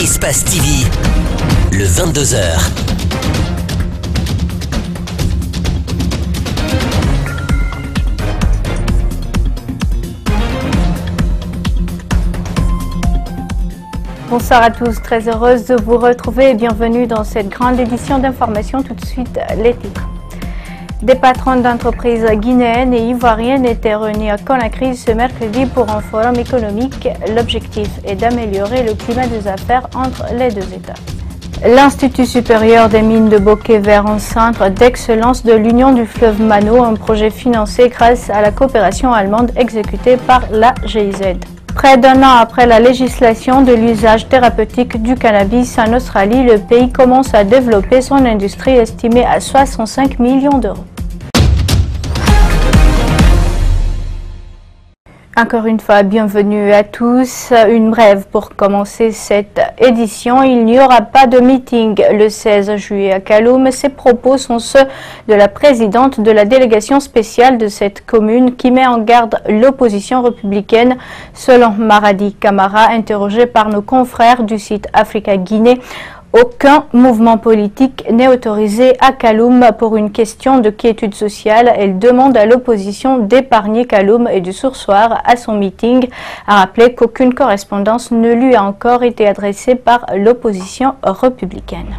Espace TV, le 22h. Bonsoir à tous, très heureuse de vous retrouver et bienvenue dans cette grande édition d'information. Tout de suite, les titres. Des patrons d'entreprises guinéennes et ivoiriennes étaient réunis à Conakry ce mercredi pour un forum économique. L'objectif est d'améliorer le climat des affaires entre les deux États. L'Institut supérieur des mines de Bokeh vers un centre d'excellence de l'Union du fleuve Mano, un projet financé grâce à la coopération allemande exécutée par la GIZ. Près d'un an après la législation de l'usage thérapeutique du cannabis en Australie, le pays commence à développer son industrie estimée à 65 millions d'euros. Encore une fois, bienvenue à tous. Une brève pour commencer cette édition. Il n'y aura pas de meeting le 16 juillet à Kaloum. Ces propos sont ceux de la présidente de la délégation spéciale de cette commune qui met en garde l'opposition républicaine. Selon Maradi Camara, interrogé par nos confrères du site Africa Guinée, aucun mouvement politique n'est autorisé à Kaloum pour une question de quiétude sociale. Elle demande à l'opposition d'épargner Kaloum et de surseoir à son meeting, a rappelé qu'aucune correspondance ne lui a encore été adressée par l'opposition républicaine.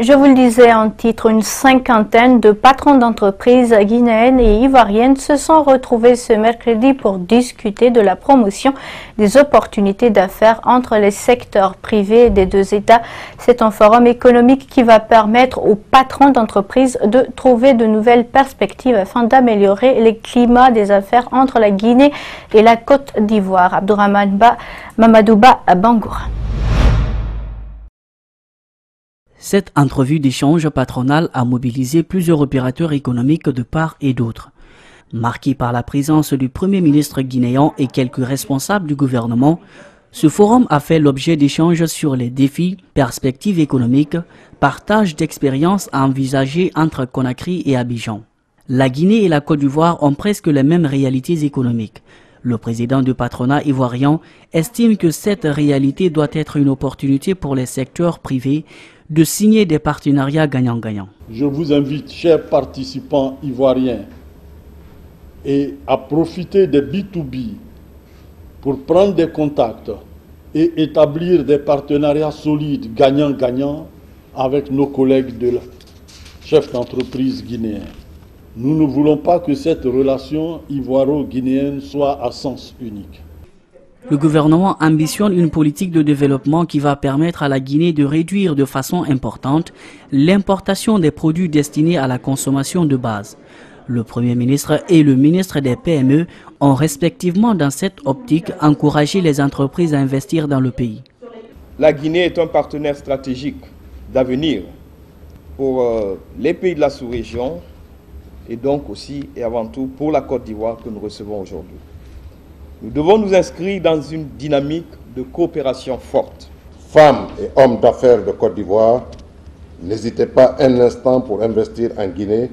Je vous le disais en titre, une cinquantaine de patrons d'entreprises guinéennes et ivoiriennes se sont retrouvés ce mercredi pour discuter de la promotion des opportunités d'affaires entre les secteurs privés des deux États. C'est un forum économique qui va permettre aux patrons d'entreprises de trouver de nouvelles perspectives afin d'améliorer les climats des affaires entre la Guinée et la Côte d'Ivoire. Abdourahmane Mamadouba Bangoura. Cette entrevue d'échange patronal a mobilisé plusieurs opérateurs économiques de part et d'autre. Marqué par la présence du Premier ministre guinéen et quelques responsables du gouvernement, ce forum a fait l'objet d'échanges sur les défis, perspectives économiques, partage d'expériences à envisager entre Conakry et Abidjan. La Guinée et la Côte d'Ivoire ont presque les mêmes réalités économiques. Le président du patronat ivoirien estime que cette réalité doit être une opportunité pour les secteurs privés de signer des partenariats gagnant-gagnant. Je vous invite, chers participants ivoiriens, à profiter des B2B pour prendre des contacts et établir des partenariats solides gagnant-gagnant avec nos collègues de chefs d'entreprise guinéens. Nous ne voulons pas que cette relation ivoiro-guinéenne soit à sens unique. Le gouvernement ambitionne une politique de développement qui va permettre à la Guinée de réduire de façon importante l'importation des produits destinés à la consommation de base. Le Premier ministre et le ministre des PME ont respectivement dans cette optique encouragé les entreprises à investir dans le pays. La Guinée est un partenaire stratégique d'avenir pour les pays de la sous-région et donc aussi et avant tout pour la Côte d'Ivoire que nous recevons aujourd'hui. Nous devons nous inscrire dans une dynamique de coopération forte. Femmes et hommes d'affaires de Côte d'Ivoire, n'hésitez pas un instant pour investir en Guinée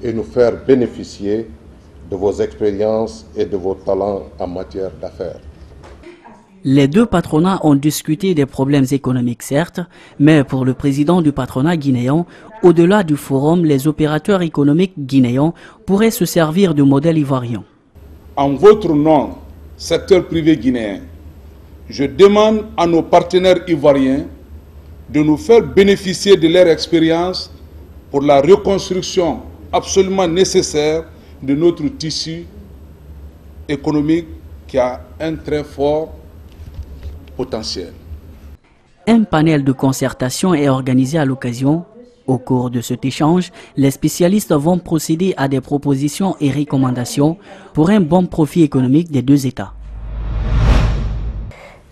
et nous faire bénéficier de vos expériences et de vos talents en matière d'affaires. Les deux patronats ont discuté des problèmes économiques certes, mais pour le président du patronat guinéen, au-delà du forum, les opérateurs économiques guinéens pourraient se servir du modèle ivoirien. En votre nom, secteur privé guinéen, je demande à nos partenaires ivoiriens de nous faire bénéficier de leur expérience pour la reconstruction absolument nécessaire de notre tissu économique qui a un très fort potentiel. Un panel de concertation est organisé à l'occasion. Au cours de cet échange, les spécialistes vont procéder à des propositions et recommandations pour un bon profit économique des deux États.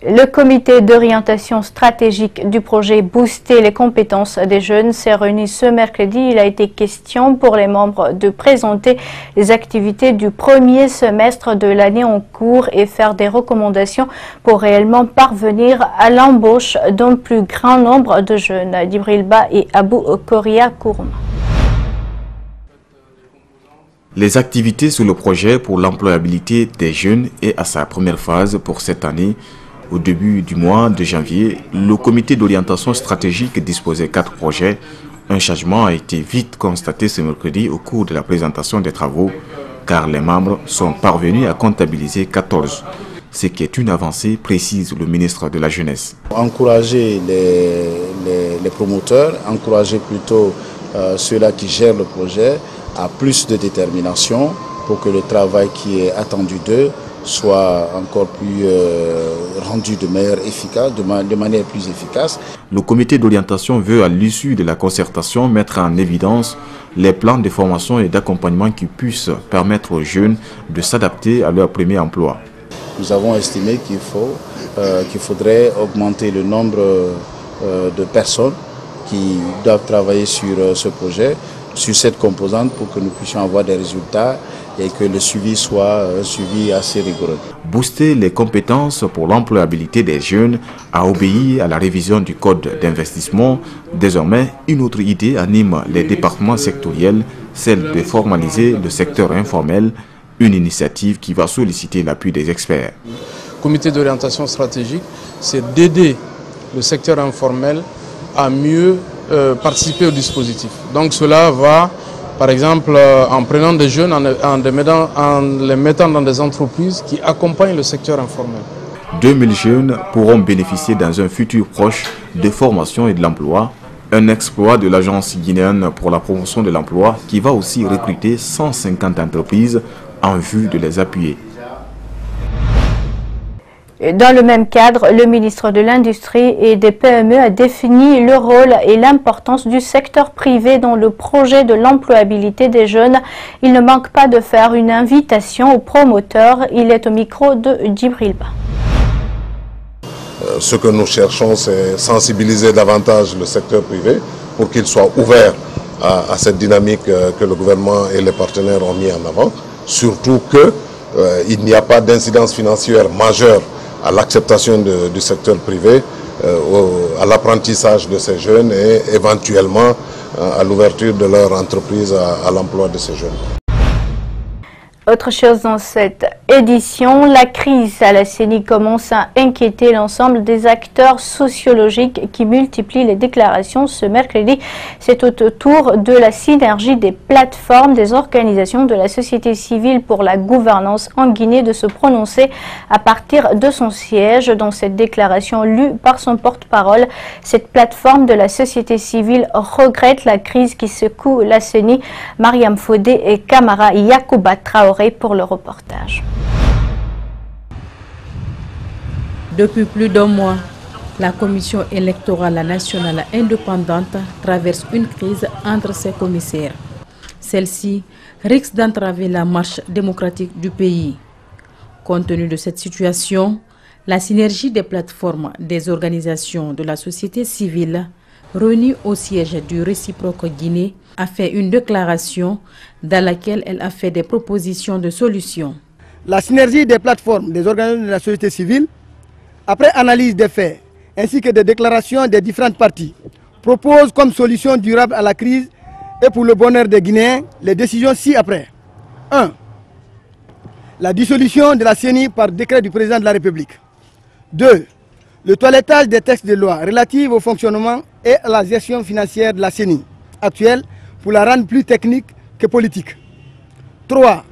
Le comité d'orientation stratégique du projet Booster les compétences des jeunes s'est réuni ce mercredi. Il a été question pour les membres de présenter les activités du premier semestre de l'année en cours et faire des recommandations pour réellement parvenir à l'embauche d'un plus grand nombre de jeunes. Djibril Ba et Abou Koria Kourouma. Les activités sous le projet pour l'employabilité des jeunes est à sa première phase pour cette année Au début du mois de janvier, le comité d'orientation stratégique disposait 4 projets. Un changement a été vite constaté ce mercredi au cours de la présentation des travaux, car les membres sont parvenus à comptabiliser 14, ce qui est une avancée, précise le ministre de la Jeunesse. Encourager les promoteurs, encourager plutôt ceux-là qui gèrent le projet à plus de détermination pour que le travail qui est attendu d'eux soit encore plus rendu de manière plus efficace. Le comité d'orientation veut, à l'issue de la concertation, mettre en évidence les plans de formation et d'accompagnement qui puissent permettre aux jeunes de s'adapter à leur premier emploi. Nous avons estimé qu'il faudrait augmenter le nombre de personnes qui doivent travailler sur ce projet, sur cette composante, pour que nous puissions avoir des résultats et que le suivi soit un suivi assez rigoureux. Booster les compétences pour l'employabilité des jeunes a obéi à la révision du code d'investissement. Désormais, une autre idée anime les départements sectoriels, celle de formaliser le secteur informel, une initiative qui va solliciter l'appui des experts. Le comité d'orientation stratégique, c'est d'aider le secteur informel à mieux participer au dispositif. Donc cela va, par exemple, en prenant des jeunes, en les mettant dans des entreprises qui accompagnent le secteur informel. 2000 jeunes pourront bénéficier dans un futur proche de formation et de l'emploi. Un exploit de l'Agence guinéenne pour la promotion de l'emploi qui va aussi recruter 150 entreprises en vue de les appuyer. Dans le même cadre, le ministre de l'Industrie et des PME a défini le rôle et l'importance du secteur privé dans le projet de l'employabilité des jeunes. Il ne manque pas de faire une invitation aux promoteurs. Il est au micro de Djibril Ba. Ce que nous cherchons, c'est sensibiliser davantage le secteur privé pour qu'il soit ouvert à cette dynamique que le gouvernement et les partenaires ont mis en avant. Surtout qu'il n'y a pas d'incidence financière majeure à l'acceptation du secteur privé, à l'apprentissage de ces jeunes et éventuellement à l'ouverture de leur entreprise à l'emploi de ces jeunes. Autre chose dans cette édition, la crise à la CENI commence à inquiéter l'ensemble des acteurs sociologiques qui multiplient les déclarations ce mercredi. C'est autour de la synergie des plateformes des organisations de la société civile pour la gouvernance en Guinée de se prononcer à partir de son siège. Dans cette déclaration lue par son porte-parole, cette plateforme de la société civile regrette la crise qui secoue la CENI. Mariam Fodé et Camara Yacouba Traoré pour le reportage. Depuis plus d'un mois, la Commission électorale nationale indépendante traverse une crise entre ses commissaires. Celle-ci risque d'entraver la marche démocratique du pays. Compte tenu de cette situation, la synergie des plateformes des organisations de la société civile réunies au siège du réciproque Guinée a fait une déclaration dans laquelle elle a fait des propositions de solutions. La synergie des plateformes des organisations de la société civile, après analyse des faits ainsi que des déclarations des différentes parties, propose comme solution durable à la crise et pour le bonheur des Guinéens les décisions ci-après. 1. La dissolution de la CENI par décret du président de la République. 2. Le toilettage des textes de loi relatifs au fonctionnement et à la gestion financière de la CENI actuelle pour la rendre plus technique que politique. 3.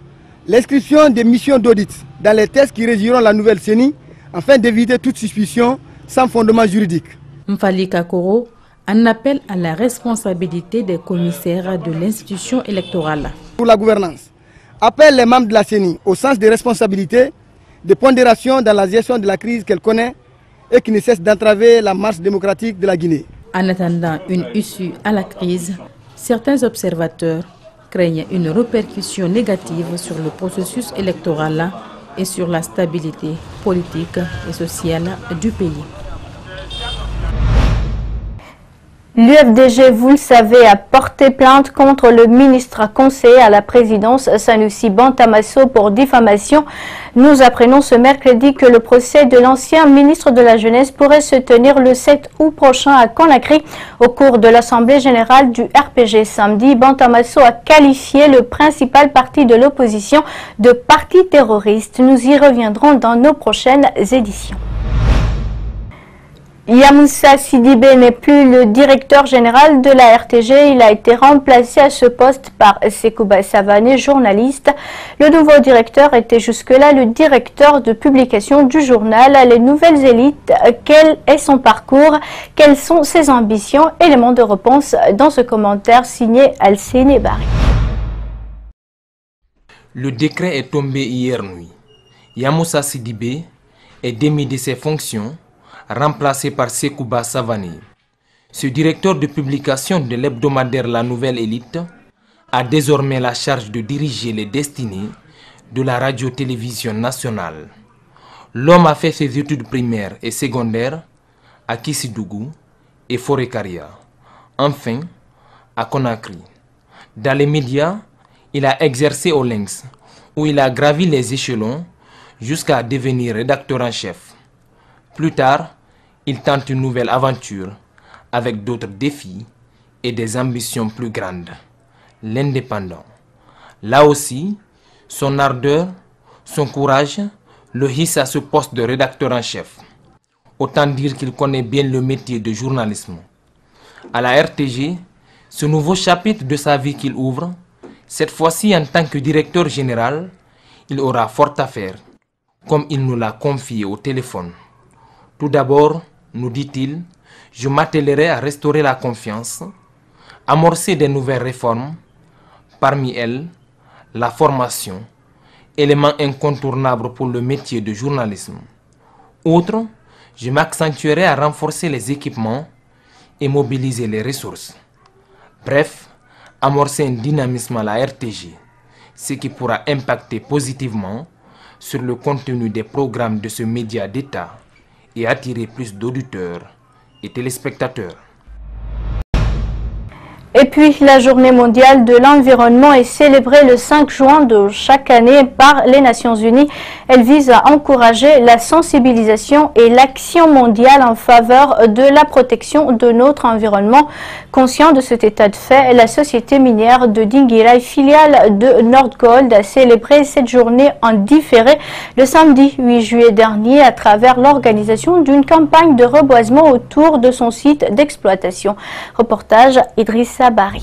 L'inscription des missions d'audit dans les textes qui régiront la nouvelle CENI afin d'éviter toute suspicion sans fondement juridique. Mfali Kakoro en appelle à la responsabilité des commissaires de l'institution électorale. Pour la gouvernance, appelle les membres de la CENI au sens des responsabilités, de pondération dans la gestion de la crise qu'elle connaît et qui ne cesse d'entraver la marche démocratique de la Guinée. En attendant une issue à la crise, certains observateurs craignent une répercussion négative sur le processus électoral et sur la stabilité politique et sociale du pays. L'UFDG, vous le savez, a porté plainte contre le ministre conseiller à la présidence Sanoussi Bantamasso pour diffamation. Nous apprenons ce mercredi que le procès de l'ancien ministre de la Jeunesse pourrait se tenir le 7 août prochain à Conakry. Au cours de l'Assemblée générale du RPG samedi, Bantamasso a qualifié le principal parti de l'opposition de parti terroriste. Nous y reviendrons dans nos prochaines éditions. Yamoussa Sidibé n'est plus le directeur général de la RTG. Il a été remplacé à ce poste par Sekouba Savané, journaliste. Le nouveau directeur était jusque-là le directeur de publication du journal Les Nouvelles Élites. Quel est son parcours? Quelles sont ses ambitions? Éléments de réponse dans ce commentaire signé Alcéné Barry. Le décret est tombé hier nuit. Yamoussa Sidibé est démis de ses fonctions, remplacé par Sekouba Savané. Ce directeur de publication de l'hebdomadaire La Nouvelle Élite a désormais la charge de diriger les destinées de la radio-télévision nationale. L'homme a fait ses études primaires et secondaires à Kissidougou et Forêt-Karia, enfin à Conakry. Dans les médias, il a exercé au Lynx, où il a gravi les échelons jusqu'à devenir rédacteur en chef. Plus tard, il tente une nouvelle aventure avec d'autres défis et des ambitions plus grandes. L'indépendant. Là aussi, son ardeur, son courage le hisse à ce poste de rédacteur en chef. Autant dire qu'il connaît bien le métier de journalisme. À la RTG, ce nouveau chapitre de sa vie qu'il ouvre, cette fois-ci en tant que directeur général, il aura fort à faire, comme il nous l'a confié au téléphone. Tout d'abord, nous dit-il, je m'attellerai à restaurer la confiance, amorcer des nouvelles réformes, parmi elles, la formation, élément incontournable pour le métier de journalisme. Outre, je m'accentuerai à renforcer les équipements et mobiliser les ressources. Bref, amorcer un dynamisme à la RTG, ce qui pourra impacter positivement sur le contenu des programmes de ce média d'État et attirer plus d'auditeurs et téléspectateurs. Et puis, la journée mondiale de l'environnement est célébrée le 5 juin de chaque année par les Nations Unies. Elle vise à encourager la sensibilisation et l'action mondiale en faveur de la protection de notre environnement. Conscient de cet état de fait, la société minière de Dinguiraye, filiale de Nordgold, a célébré cette journée en différé le samedi 8 juillet dernier à travers l'organisation d'une campagne de reboisement autour de son site d'exploitation. Reportage Idrissa Barry.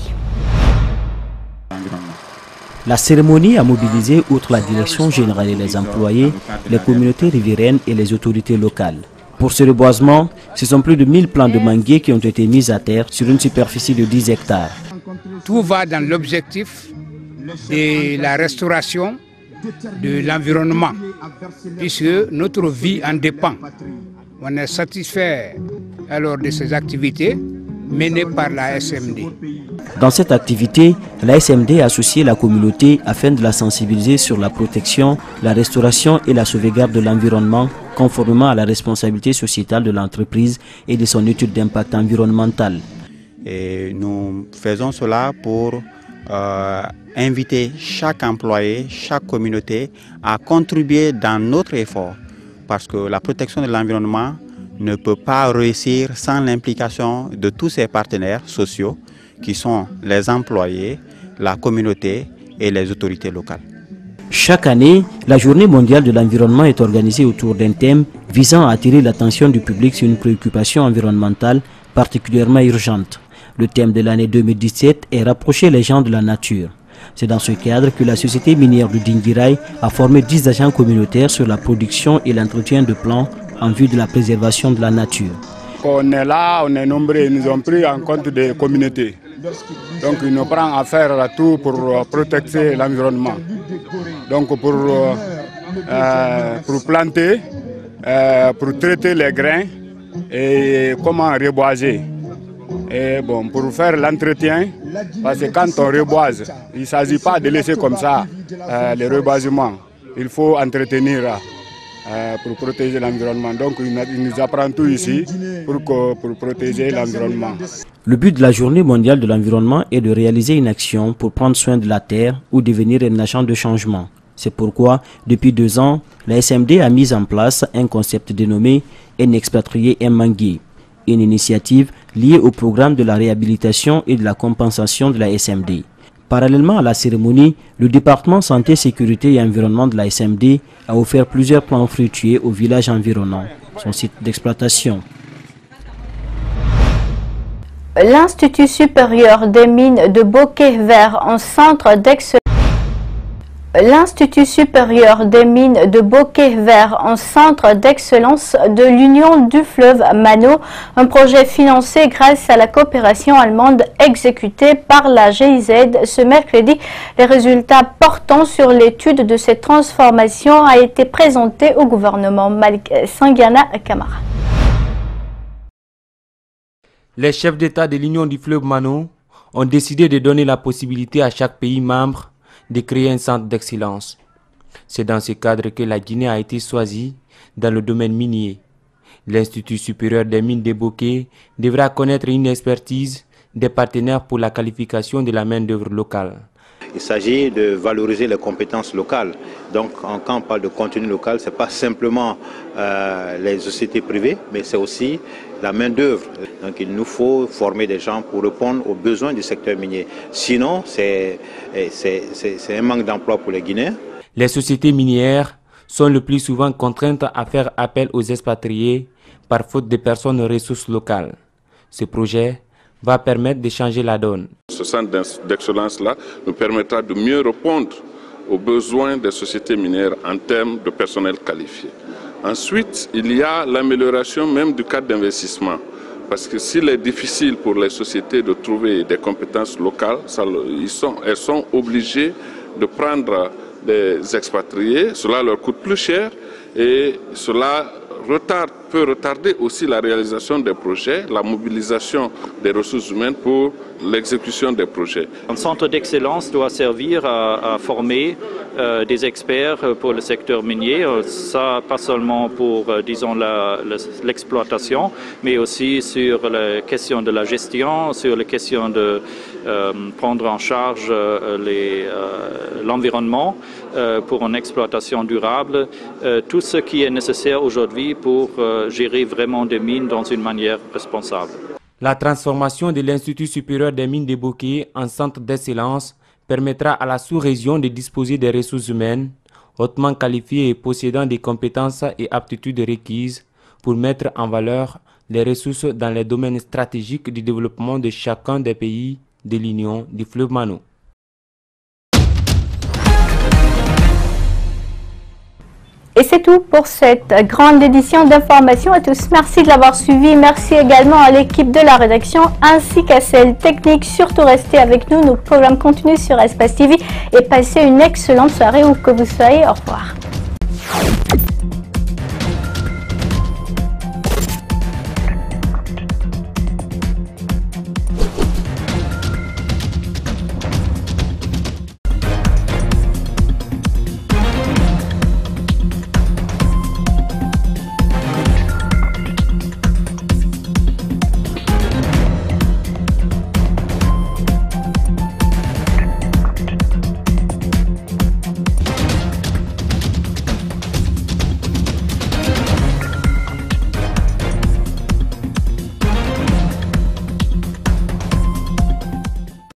La cérémonie a mobilisé, outre la direction générale et les employés, les communautés riveraines et les autorités locales. Pour ce reboisement, ce sont plus de 1000 plants de manguiers qui ont été mis à terre sur une superficie de 10 hectares. Tout va dans l'objectif de la restauration de l'environnement, puisque notre vie en dépend. On est satisfait alors de ces activités menées par la SMD. Dans cette activité, la SMD a associé la communauté afin de la sensibiliser sur la protection, la restauration et la sauvegarde de l'environnement, conformément à la responsabilité sociétale de l'entreprise et de son étude d'impact environnemental. Et nous faisons cela pour inviter chaque employé, chaque communauté à contribuer dans notre effort, parce que la protection de l'environnement ne peut pas réussir sans l'implication de tous ses partenaires sociaux qui sont les employés, la communauté et les autorités locales. Chaque année, la Journée mondiale de l'environnement est organisée autour d'un thème visant à attirer l'attention du public sur une préoccupation environnementale particulièrement urgente. Le thème de l'année 2017 est « Rapprocher les gens de la nature ». C'est dans ce cadre que la société minière de Dinguiraye a formé 10 agents communautaires sur la production et l'entretien de plants en vue de la préservation de la nature. On est là, on est nombreux, ils nous ont pris en compte des communautés. Donc ils nous prennent à faire tout pour protéger l'environnement. Donc pour planter, pour traiter les grains et comment reboiser. Et bon, pour faire l'entretien, parce que quand on reboise, il ne s'agit pas de laisser comme ça le reboisement. Il faut entretenir pour protéger l'environnement. Donc il nous apprend tout ici pour protéger l'environnement. Le but de la Journée mondiale de l'environnement est de réaliser une action pour prendre soin de la terre ou devenir un agent de changement. C'est pourquoi, depuis 2 ans, la SMD a mis en place un concept dénommé « Un expatrié, un manguier », une initiative liée au programme de la réhabilitation et de la compensation de la SMD. Parallèlement à la cérémonie, le département santé, sécurité et environnement de la SMD a offert plusieurs plants fruitiers au village environnant, son site d'exploitation. L'Institut supérieur des mines de Bokeh-Vert en centre d'excellence. L'Institut supérieur des mines de Bokeh-Vert en centre d'excellence de l'Union du fleuve Mano, un projet financé grâce à la coopération allemande exécutée par la GIZ ce mercredi. Les résultats portant sur l'étude de cette transformation a été présenté au gouvernement. Malik Sangiana Kamara. Les chefs d'État de l'Union du fleuve Mano ont décidé de donner la possibilité à chaque pays membre de créer un centre d'excellence. C'est dans ce cadre que la Guinée a été choisie dans le domaine minier. L'Institut supérieur des mines de Bokeh devra connaître une expertise des partenaires pour la qualification de la main-d'œuvre locale. Il s'agit de valoriser les compétences locales. Donc, quand on parle de contenu local, ce n'est pas simplement les sociétés privées, mais c'est aussi la main-d'œuvre. Donc, il nous faut former des gens pour répondre aux besoins du secteur minier. Sinon, c'est un manque d'emploi pour les Guinéens. Les sociétés minières sont le plus souvent contraintes à faire appel aux expatriés par faute de personnes aux ressources locales. Ce projet va permettre de changer la donne. Ce centre d'excellence-là nous permettra de mieux répondre aux besoins des sociétés minières en termes de personnel qualifié. Ensuite, il y a l'amélioration même du cadre d'investissement. Parce que s'il est difficile pour les sociétés de trouver des compétences locales, elles sont obligées de prendre des expatriés. Cela leur coûte plus cher et cela peut retarder aussi la réalisation des projets, la mobilisation des ressources humaines pour l'exécution des projets. Un centre d'excellence doit servir à former des experts pour le secteur minier, ça pas seulement pour, disons, l'exploitation, mais aussi sur les questions de la gestion, sur les questions de prendre en charge l'environnement pour une exploitation durable, tout ce qui est nécessaire aujourd'hui pour gérer vraiment des mines dans une manière responsable. La transformation de l'Institut supérieur des mines de Bokeh en centre d'excellence permettra à la sous-région de disposer des ressources humaines hautement qualifiées et possédant des compétences et aptitudes requises pour mettre en valeur les ressources dans les domaines stratégiques du développement de chacun des pays de l'Union du fleuve Mano. Et c'est tout pour cette grande édition d'information à tous. Merci de l'avoir suivi. Merci également à l'équipe de la rédaction ainsi qu'à celle technique. Surtout restez avec nous. Nos programmes continuent sur Espace TV et passez une excellente soirée où que vous soyez. Au revoir.